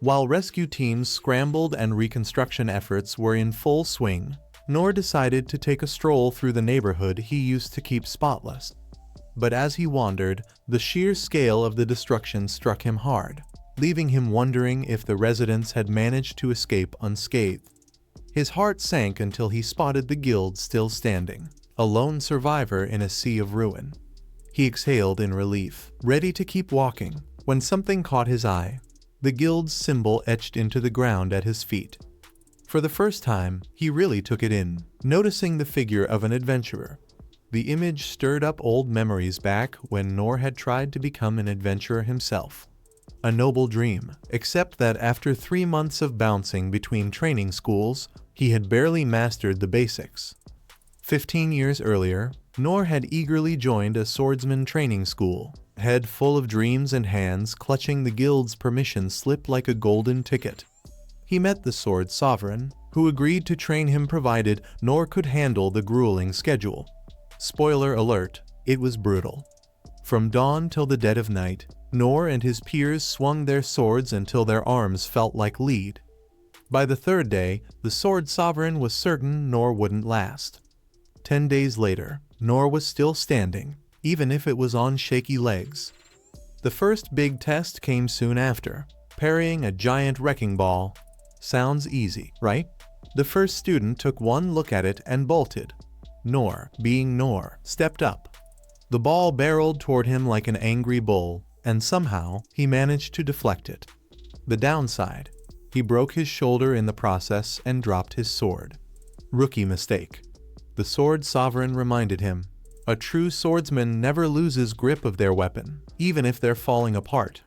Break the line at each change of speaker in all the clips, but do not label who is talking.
While rescue teams scrambled and reconstruction efforts were in full swing, Noor decided to take a stroll through the neighborhood he used to keep spotless. But as he wandered, the sheer scale of the destruction struck him hard, leaving him wondering if the residents had managed to escape unscathed. His heart sank until he spotted the guild still standing, a lone survivor in a sea of ruin. He exhaled in relief, ready to keep walking, when something caught his eye. The guild's symbol etched into the ground at his feet. For the first time, he really took it in, noticing the figure of an adventurer. The image stirred up old memories back when Noor had tried to become an adventurer himself. A noble dream, except that after 3 months of bouncing between training schools, he had barely mastered the basics. 15 years earlier, Noor had eagerly joined a swordsman training school, head full of dreams and hands clutching the guild's permission slip like a golden ticket. He met the Sword Sovereign, who agreed to train him provided Noor could handle the grueling schedule. Spoiler alert, it was brutal. From dawn till the dead of night, Noor and his peers swung their swords until their arms felt like lead. By the 3rd day, the Sword Sovereign was certain Noor wouldn't last. 10 days later, Noor was still standing, even if it was on shaky legs. The first big test came soon after, parrying a giant wrecking ball. Sounds easy, right? The first student took one look at it and bolted. Noor, being Noor, stepped up. The ball barreled toward him like an angry bull, and somehow he managed to deflect it. The downside: he broke his shoulder in the process and dropped his sword. Rookie mistake. The Sword Sovereign reminded him. A true swordsman never loses grip of their weapon, even if they're falling apart.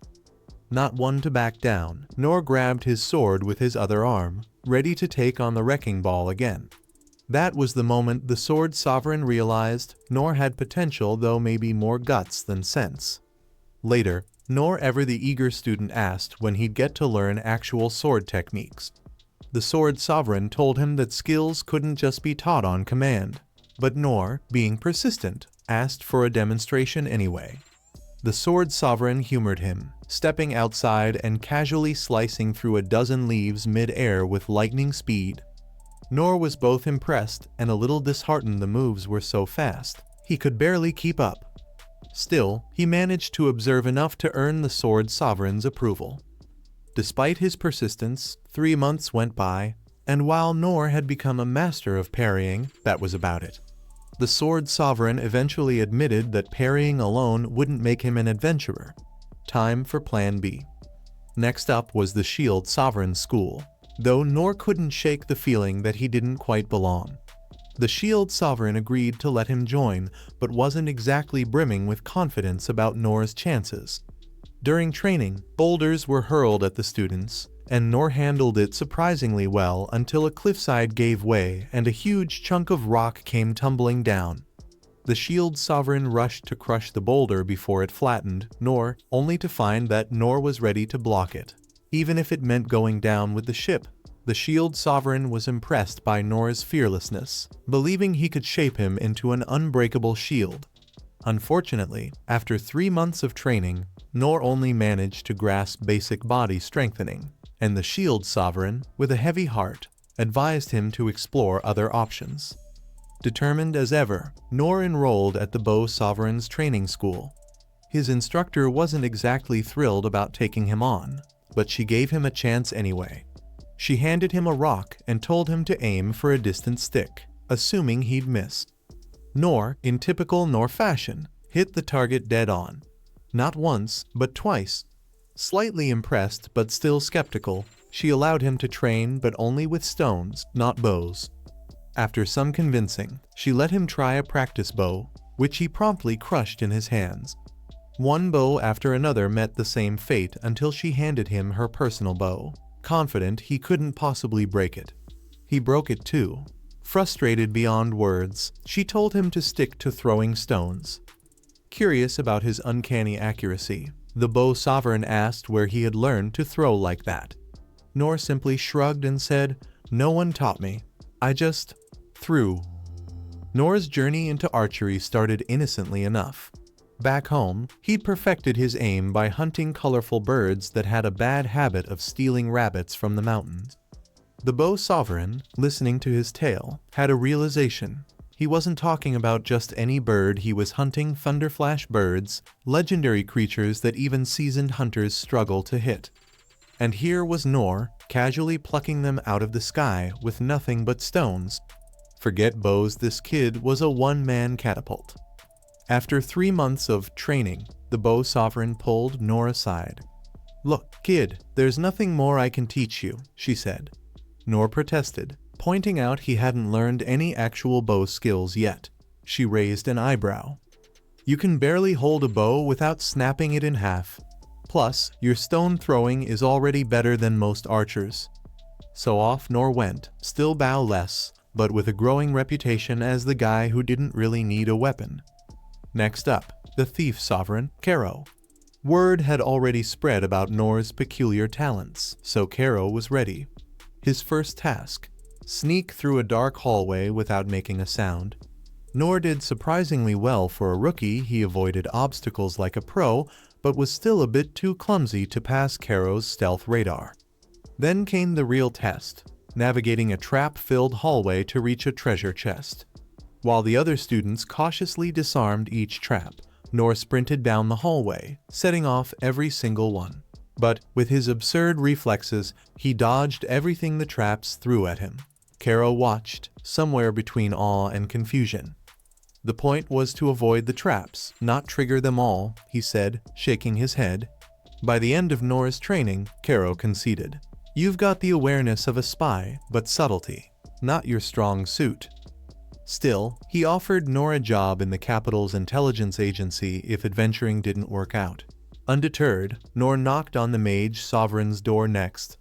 Not one to back down, Noor grabbed his sword with his other arm, ready to take on the wrecking ball again. That was the moment the Sword Sovereign realized Noor had potential, though maybe more guts than sense. Later, Noor, ever the eager student, asked when he'd get to learn actual sword techniques. The Sword Sovereign told him that skills couldn't just be taught on command. But Noor, being persistent, asked for a demonstration anyway. The Sword Sovereign humored him, stepping outside and casually slicing through a dozen leaves mid-air with lightning speed. Noor was both impressed and a little disheartened. The moves were so fast, he could barely keep up. Still, he managed to observe enough to earn the Sword Sovereign's approval. Despite his persistence, 3 months went by, and while Noor had become a master of parrying, that was about it. The Sword Sovereign eventually admitted that parrying alone wouldn't make him an adventurer. Time for Plan B. Next up was the Shield Sovereign School, though Noor couldn't shake the feeling that he didn't quite belong. The Shield Sovereign agreed to let him join, but wasn't exactly brimming with confidence about Noor's chances. During training, boulders were hurled at the students, and Noor handled it surprisingly well until a cliffside gave way and a huge chunk of rock came tumbling down. The Shield Sovereign rushed to crush the boulder before it flattened Noor, only to find that Noor was ready to block it, even if it meant going down with the ship. The Shield Sovereign was impressed by Noor's fearlessness, believing he could shape him into an unbreakable shield. Unfortunately, after 3 months of training, Noor only managed to grasp basic body strengthening, and the Shield Sovereign, with a heavy heart, advised him to explore other options. Determined as ever, Noor enrolled at the Bow Sovereign's training school. His instructor wasn't exactly thrilled about taking him on, but she gave him a chance anyway. She handed him a rock and told him to aim for a distant stick, assuming he'd miss. Noor, in typical Noor fashion, hit the target dead on. Not once, but twice. Slightly impressed but still skeptical, she allowed him to train, but only with stones, not bows. After some convincing, she let him try a practice bow, which he promptly crushed in his hands. One bow after another met the same fate until she handed him her personal bow, confident he couldn't possibly break it. He broke it too. Frustrated beyond words, she told him to stick to throwing stones. Curious about his uncanny accuracy, the Bow Sovereign asked where he had learned to throw like that. Noor simply shrugged and said, "No one taught me. I just threw." Noor's journey into archery started innocently enough. Back home, he'd perfected his aim by hunting colorful birds that had a bad habit of stealing rabbits from the mountains. The Bow Sovereign, listening to his tale, had a realization. He wasn't talking about just any bird, he was hunting thunderflash birds, legendary creatures that even seasoned hunters struggle to hit. And here was Nor, casually plucking them out of the sky with nothing but stones. Forget bows, this kid was a one-man catapult. After 3 months of training, the Bow Sovereign pulled Nor aside. "Look, kid, there's nothing more I can teach you," she said. Nor protested, pointing out he hadn't learned any actual bow skills yet. She raised an eyebrow. "You can barely hold a bow without snapping it in half. Plus, your stone throwing is already better than most archers." So off Nor went, still bowless, but with a growing reputation as the guy who didn't really need a weapon. Next up, the Thief Sovereign, Karo. Word had already spread about Nor's peculiar talents, so Karo was ready. His first task: sneak through a dark hallway without making a sound. Nor did surprisingly well for a rookie. He avoided obstacles like a pro, but was still a bit too clumsy to pass Karo's stealth radar. Then came the real test: navigating a trap-filled hallway to reach a treasure chest. While the other students cautiously disarmed each trap, Nor sprinted down the hallway, setting off every single one. But, with his absurd reflexes, he dodged everything the traps threw at him. Karo watched, somewhere between awe and confusion. "The point was to avoid the traps, not trigger them all," he said, shaking his head. By the end of Nor's training, Karo conceded. "You've got the awareness of a spy, but subtlety, not your strong suit." Still, he offered Nor a job in the capital's intelligence agency if adventuring didn't work out. Undeterred, Nor knocked on the Mage Sovereign's door next.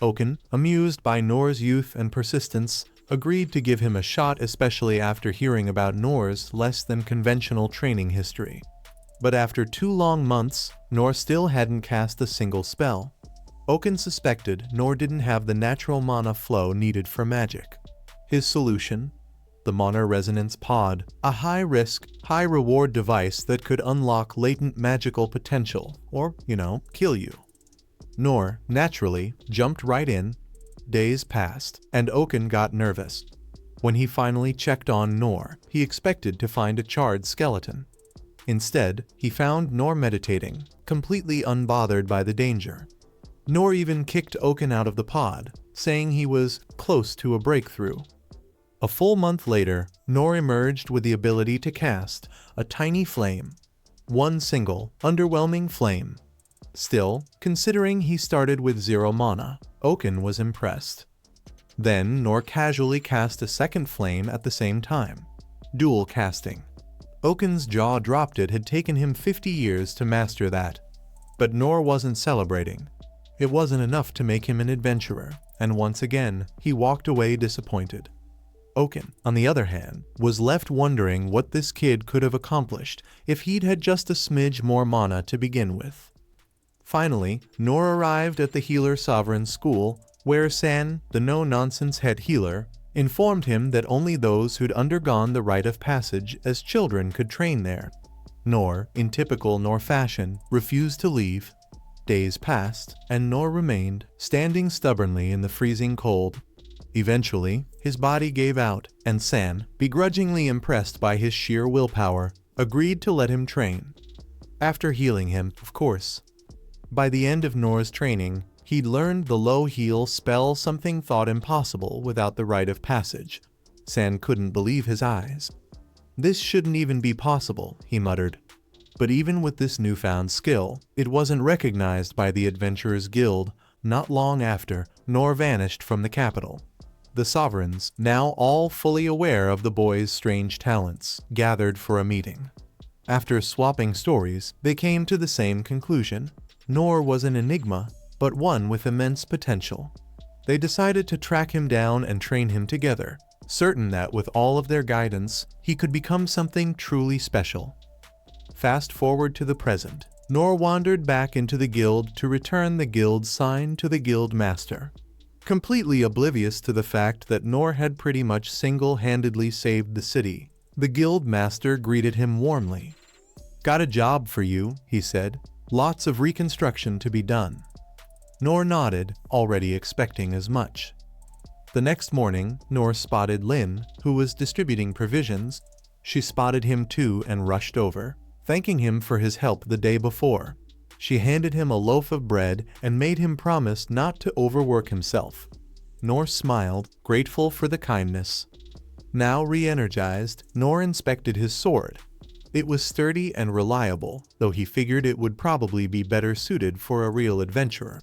Oaken, amused by Nor's youth and persistence, agreed to give him a shot, especially after hearing about Nor's less-than-conventional training history. But after 2 long months, Nor still hadn't cast a single spell. Oaken suspected Nor didn't have the natural mana flow needed for magic. His solution? The Mana Resonance Pod, a high-risk, high-reward device that could unlock latent magical potential, or, kill you. Nor, naturally, jumped right in. Days passed, and Oaken got nervous. When he finally checked on Nor, he expected to find a charred skeleton. Instead, he found Nor meditating, completely unbothered by the danger. Nor even kicked Oaken out of the pod, saying he was close to a breakthrough. A full month later, Nor emerged with the ability to cast a tiny flame. One single, underwhelming flame. Still, considering he started with 0 mana, Oaken was impressed. Then, Nor casually cast a second flame at the same time. Dual casting. Oaken's jaw dropped. It had taken him 50 years to master that. But Nor wasn't celebrating. It wasn't enough to make him an adventurer, and once again, he walked away disappointed. Oaken, on the other hand, was left wondering what this kid could have accomplished if he'd had just a smidge more mana to begin with. Finally, Nor arrived at the Healer Sovereign School, where San, the no-nonsense head healer, informed him that only those who'd undergone the rite of passage as children could train there. Nor, in typical Nor fashion, refused to leave. Days passed, and Nor remained, standing stubbornly in the freezing cold. Eventually, his body gave out, and San, begrudgingly impressed by his sheer willpower, agreed to let him train. After healing him, of course. By the end of Nor's training, he'd learned the low heal spell, something thought impossible without the rite of passage. San couldn't believe his eyes. "This shouldn't even be possible," he muttered. But even with this newfound skill, it wasn't recognized by the Adventurers Guild. Not long after, Nor vanished from the capital. The Sovereigns, now all fully aware of the boy's strange talents, gathered for a meeting. After swapping stories, they came to the same conclusion. Nor was an enigma, but one with immense potential. They decided to track him down and train him together, certain that with all of their guidance, he could become something truly special. Fast forward to the present. Nor wandered back into the guild to return the guild's sign to the guild master. Completely oblivious to the fact that Nor had pretty much single-handedly saved the city, the guild master greeted him warmly. Got a job for you, he said. Lots of reconstruction to be done. Noor nodded, already expecting as much. The next morning, Noor spotted Lin, who was distributing provisions. She spotted him too and rushed over, thanking him for his help the day before. She handed him a loaf of bread and made him promise not to overwork himself. Noor smiled, grateful for the kindness. Now re-energized, Noor inspected his sword. It was sturdy and reliable, though he figured it would probably be better suited for a real adventurer.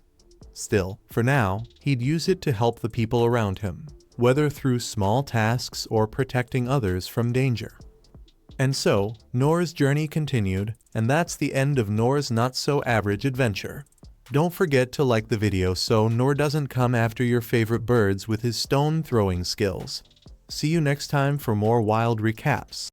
Still, for now, he'd use it to help the people around him, whether through small tasks or protecting others from danger. And so, Noor's journey continued, and that's the end of Noor's not-so-average adventure. Don't forget to like the video so Noor doesn't come after your favorite birds with his stone-throwing skills. See you next time for more wild recaps.